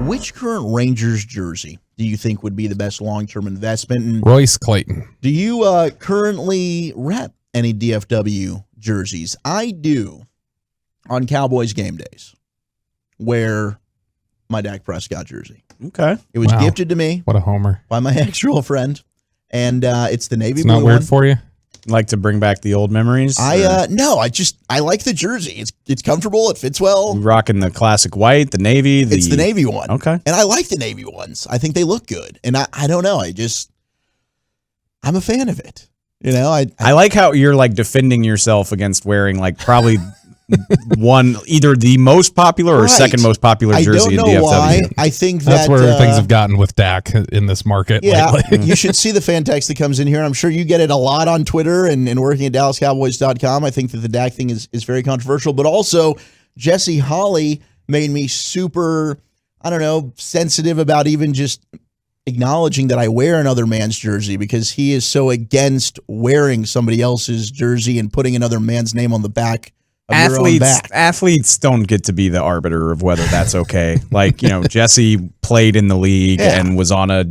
which current Rangers jersey do you think would be the best long-term investment? And Royce Clayton. do you currently rep any DFW jerseys? I do on Cowboys game days. Wear my Dak Prescott jersey. Okay. It was gifted to me. What a homer. By my ex-girlfriend. And it's the navy blue one. It's not weird for you? Like to bring back the old memories? No, I like the jersey. It's comfortable. It fits well. You rocking the classic white, the navy. It's the navy one. Okay. And I like the navy ones. I think they look good. And I don't know. I'm a fan of it. You know, I like how you're like defending yourself against wearing like probably either the most popular or second most popular jersey in DFW. I don't know why. I think that's where things have gotten with Dak in this market lately. You should see the fan text that comes in here. I'm sure you get it a lot on Twitter and working at DallasCowboys.com. I think that the Dak thing is very controversial, but also Jesse Holley made me super, sensitive about even just acknowledging that I wear another man's jersey because he is so against wearing somebody else's jersey and putting another man's name on the back. Athletes don't get to be the arbiter of whether that's okay. Like, Jesse played in the league and was on a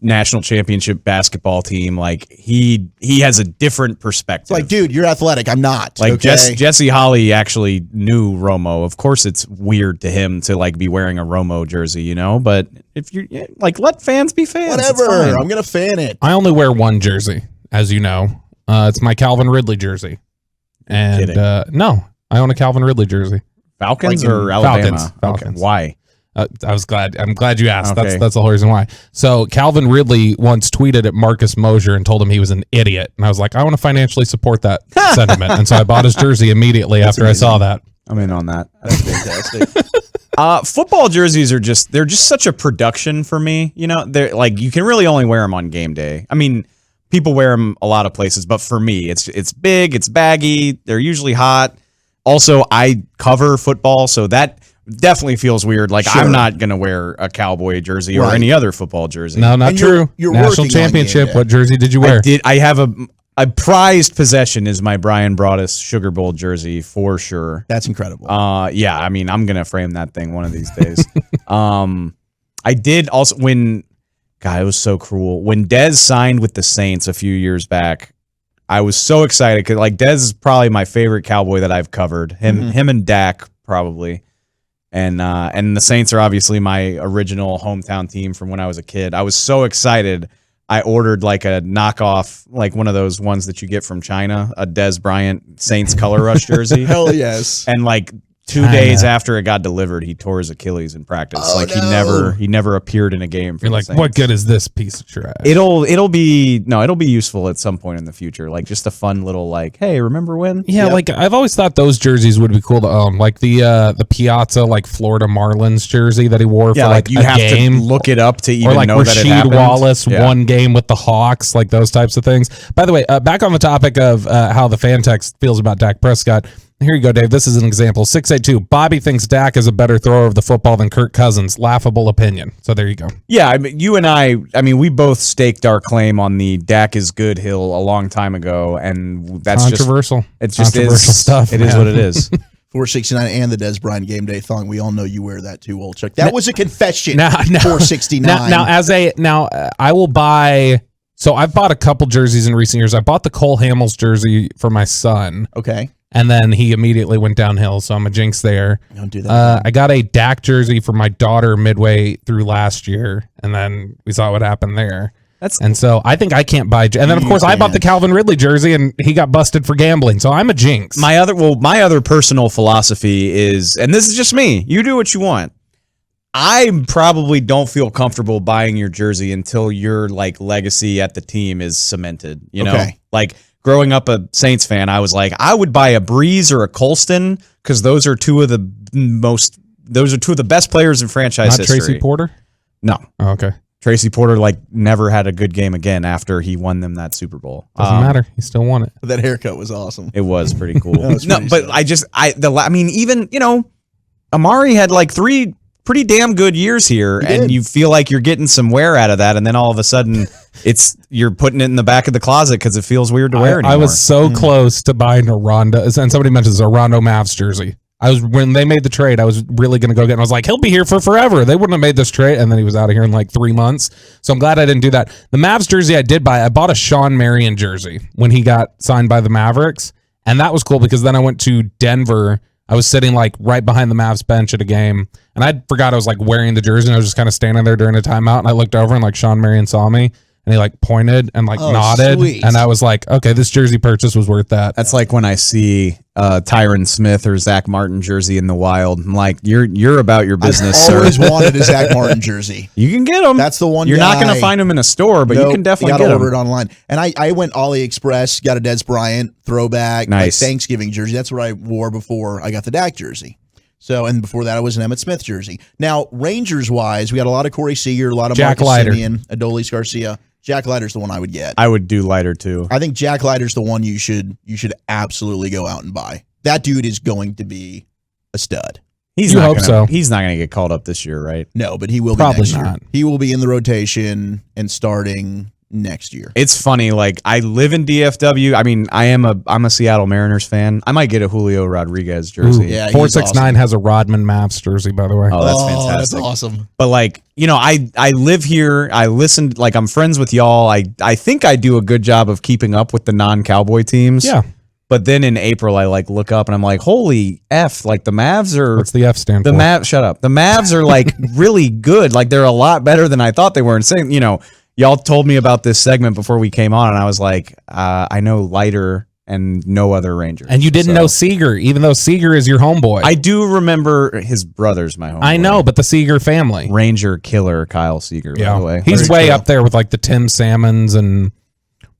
national championship basketball team. Like he has a different perspective. It's like, dude, you're athletic. I'm not. Like Jesse Holley actually knew Romo. Of course, it's weird to him to like be wearing a Romo jersey, But if you like, let fans be fans. Whatever. I'm gonna fan it. I only wear one jersey, as you know. It's my Calvin Ridley jersey. And no, I own a Calvin Ridley jersey. Falcons or Alabama? Falcons. Okay. Why? I'm glad you asked. Okay. That's the whole reason why. So Calvin Ridley once tweeted at Marcus Mosher and told him he was an idiot. And I was like, I want to financially support that sentiment. And so I bought his jersey immediately after I saw that. I'm in on that. That's fantastic. Football jerseys they're just such a production for me. They're like, you can really only wear them on game day. I mean, people wear them a lot of places, but for me, it's big, it's baggy, they're usually hot. Also, I cover football, so that definitely feels weird. Like, sure. I'm not going to wear a Cowboy jersey or any other football jersey. No, not true. You're National championship. What jersey did you wear? I have a prized possession is my Brian Broaddus Sugar Bowl jersey for sure. That's incredible. Yeah, I mean, I'm going to frame that thing one of these days. I did also God, it was so cruel. When Dez signed with the Saints a few years back, I was so excited because like Dez is probably my favorite Cowboy that I've covered. Him and Dak probably, and the Saints are obviously my original hometown team from when I was a kid. I was so excited. I ordered like a knockoff, like one of those ones that you get from China, a Dez Bryant Saints Color Rush jersey. Hell yes! And like 2 days after it got delivered, he tore his Achilles in practice. He never appeared in a game. You're like, what good is this piece of trash? It'll be useful at some point in the future. Like just a fun little like, hey, remember when? Yeah, like I've always thought those jerseys would be cool to own. Like the Piazza like Florida Marlins jersey that he wore for like you a have game. To look it up to even or like know that it happened. Rasheed Wallace one game with the Hawks, like those types of things. By the way, back on the topic of how the fan text feels about Dak Prescott. Here you go, Dave. This is an example. 682. Bobby thinks Dak is a better thrower of the football than Kirk Cousins. Laughable opinion. So there you go. Yeah, I mean, you and I mean, we both staked our claim on the Dak is good hill a long time ago, and that's controversial. It's just controversial stuff. It is what it is. 469 and the Dez Bryant game day thong. We all know you wear that too, Wolchuk. That was a confession. Now, 469. Now, I will buy. So I've bought a couple jerseys in recent years. I bought the Cole Hamels jersey for my son. Okay. And then he immediately went downhill, so I'm a jinx there. Don't do that. I got a Dak jersey for my daughter midway through last year, and then we saw what happened there. And so I think I can't buy. And then, of course, I bought the Calvin Ridley jersey, and he got busted for gambling, so I'm a jinx. My other personal philosophy is, and this is just me, you do what you want. I probably don't feel comfortable buying your jersey until your like legacy at the team is cemented, you know? Like growing up a Saints fan, I was like, I would buy a Breeze or a Colston because those are two of the best players in franchise history. Not Tracy Porter? No. Oh, okay. Tracy Porter like never had a good game again after he won them that Super Bowl. Doesn't matter. He still won it. That haircut was awesome. It was pretty cool. Even, you know, Amari had like 3 pretty damn good years here, and you feel like you're getting some wear out of that, and then all of a sudden you're putting it in the back of the closet because it feels weird to wear anymore. I was so close to buying a Rondo, and somebody mentions a Rondo Mavs jersey. When they made the trade, I was really going to go get him. I was like, he'll be here for forever. They wouldn't have made this trade. And then he was out of here in like 3 months. So I'm glad I didn't do that. The Mavs jersey I did buy, I bought a Sean Marion jersey when he got signed by the Mavericks. And that was cool because then I went to Denver. I was sitting like right behind the Mavs bench at a game. And I forgot I was like wearing the jersey. And I was just kind of standing there during a timeout. And I looked over and like Sean Marion saw me. And he like pointed and like nodded. Sweet. And I was like, okay, this jersey purchase was worth that. That's like when I see Tyron Smith or Zach Martin jersey in the wild. I'm like, you're about your business, I've sir. always wanted a Zach Martin jersey. You can get them. That's the one. You're not going to find them in a store, but you can definitely get them. Order it online. And I went AliExpress, got a Des Bryant throwback, nice like Thanksgiving jersey. That's what I wore before I got the Dak jersey. So, and before that, I was an Emmitt Smith jersey. Now, Rangers wise, we got a lot of Corey Seager, a lot of Jack Marcus Leiter. Semien, Adolis Garcia. Jack Leiter's the one I would get. I would do Leiter too. I think Jack Leiter's the one you should absolutely go out and buy. That dude is going to be a stud. He's not going to get called up this year, right? No, but he will be Probably next year. not. He will be in the rotation and starting next year. It's funny, like I live in DFW. I mean, I'm a Seattle Mariners fan. I might get a Julio Rodriguez jersey. Yeah, 469 has a Rodman Mavs jersey, by the way. Oh, that's fantastic. That's awesome. But like, I live here. I listen, like I'm friends with y'all. I think I do a good job of keeping up with the non-Cowboy teams. Yeah. But then in April, I like look up and I'm like, holy F, like the Mavs are. What's the F stand for? for? Shut up. The Mavs are like really good. Like they're a lot better than I thought they were. And saying, y'all told me about this segment before we came on, and I was like, I know Leiter and no other Rangers. And you didn't know Seager, even though Seager is your homeboy. I do remember his brother's my homeboy. I know, but the Seager family. Ranger killer Kyle Seager, by the way. He's way up there with like the Tim Salmons and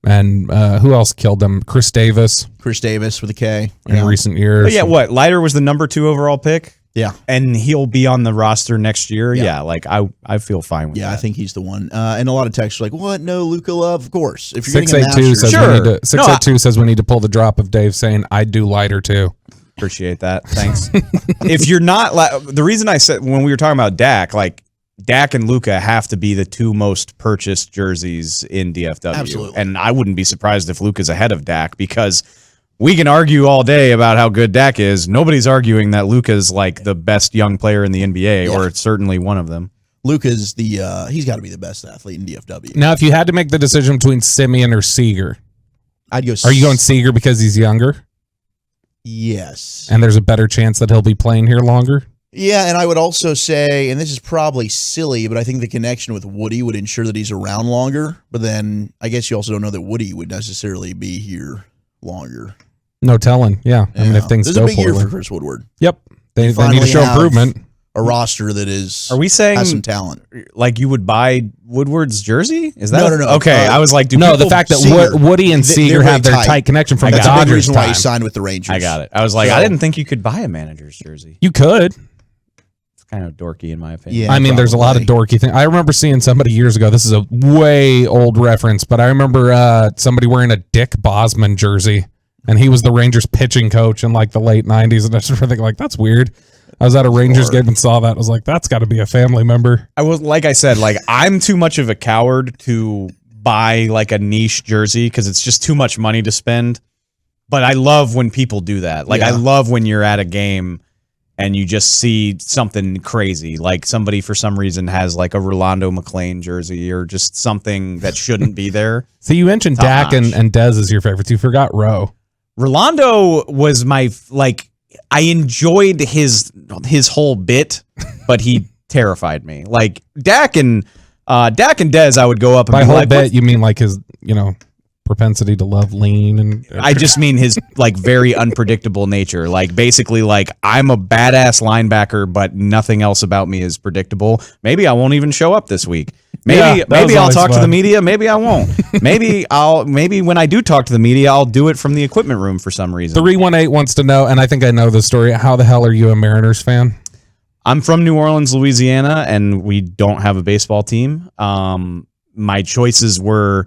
who else killed them? Chris Davis. Chris Davis with a K. In recent years. But yeah, what? Leiter was the number 2 overall pick? Yeah. And he'll be on the roster next year? Yeah, like I feel fine with that. Yeah, I think he's the one. And a lot of texts are like, what? No, Luka Love? Of course. If you're 682 says sure. we need to 682 says we need to pull the drop of Dave saying I'd do Leiter too. Appreciate that. Thanks. If you're not the reason I said when we were talking about Dak, like Dak and Luka have to be the 2 most purchased jerseys in DFW. Absolutely. And I wouldn't be surprised if Luka's ahead of Dak because we can argue all day about how good Dak is. Nobody's arguing that Luka's like the best young player in the NBA, or it's certainly one of them. Luka's he's got to be the best athlete in DFW. Now, if you had to make the decision between Semien or Seager, I'd go. Are you going Seager because he's younger? Yes. And there's a better chance that he'll be playing here longer? Yeah, and I would also say, and this is probably silly, but I think the connection with Woody would ensure that he's around longer. But then I guess you also don't know that Woody would necessarily be here longer. No telling. Yeah. I mean, if things this go is a big year forward. for Chris Woodward. Yep. They need to show improvement. A roster that is. Are we saying has some talent? Like you would buy Woodward's jersey? Is that no? Okay, I was like, the fact that Woody and Seager have their tight connection from the That's a big Dodgers reason why time. he signed with the Rangers. I got it. I was like, I didn't think you could buy a manager's jersey. You could. It's kind of dorky in my opinion. Yeah, I mean, there's a lot of dorky things. I remember seeing somebody years ago. This is a way old reference, but I remember somebody wearing a Dick Bosman jersey, and he was the Rangers pitching coach in like the late 90s. And I just remember thinking, like, that's weird. I was at a Rangers game and saw that. I was like, that's got to be a family member. I was like I said, like I'm too much of a coward to buy like a niche jersey because it's just too much money to spend. But I love when people do that. Like I love when you're at a game and you just see something crazy, like somebody for some reason has like a Rolando McClain jersey or just something that shouldn't be there. So you mentioned Dak and Dez as your favorites. You forgot Rowe. Rolando was my I enjoyed his whole bit, but he terrified me. Like Dak and Dez, I would go up and by be whole like, bit, you mean like his, propensity to love lean and. I just mean his like very unpredictable nature. Like basically, like I'm a badass linebacker, but nothing else about me is predictable. Maybe I won't even show up this week. Maybe I'll talk to the media. Maybe I won't. Maybe when I do talk to the media, I'll do it from the equipment room for some reason. 318 wants to know, and I think I know the story. How the hell are you a Mariners fan? I'm from New Orleans, Louisiana, and we don't have a baseball team. My choices were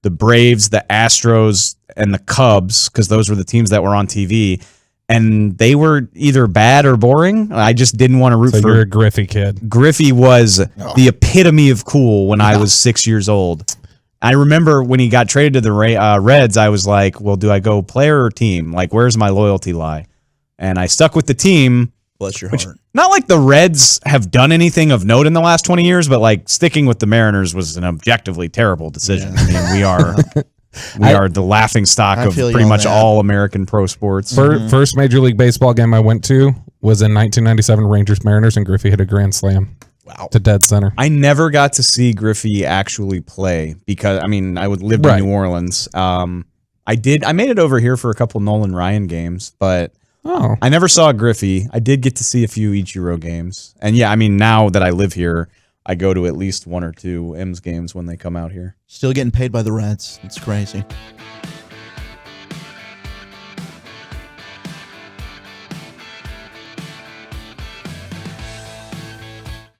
the Braves, the Astros, and the Cubs, because those were the teams that were on TV. And they were either bad or boring. I just didn't want to root for. You're a Griffey kid. Griffey was the epitome of cool when I was 6 years old. I remember when he got traded to the Reds, I was like, well, do I go player or team? Like, where's my loyalty lie? and I stuck with the team. Bless your heart. Not like the Reds have done anything of note in the last 20 years, but like sticking with the Mariners was an objectively terrible decision. Yeah. I mean, we are the laughing stock of pretty much all American pro sports. First Major League Baseball game I went to was in 1997 Rangers Mariners, and Griffey hit a grand slam. Wow. To dead center. I never got to see Griffey actually play because, I mean, I would live in New Orleans. I made it over here for a couple Nolan Ryan games, but I never saw Griffey. I did get to see a few Ichiro games. And yeah, I mean, now that I live here, I go to at least one or two M's games when they come out here. Still getting paid by the Reds. It's crazy.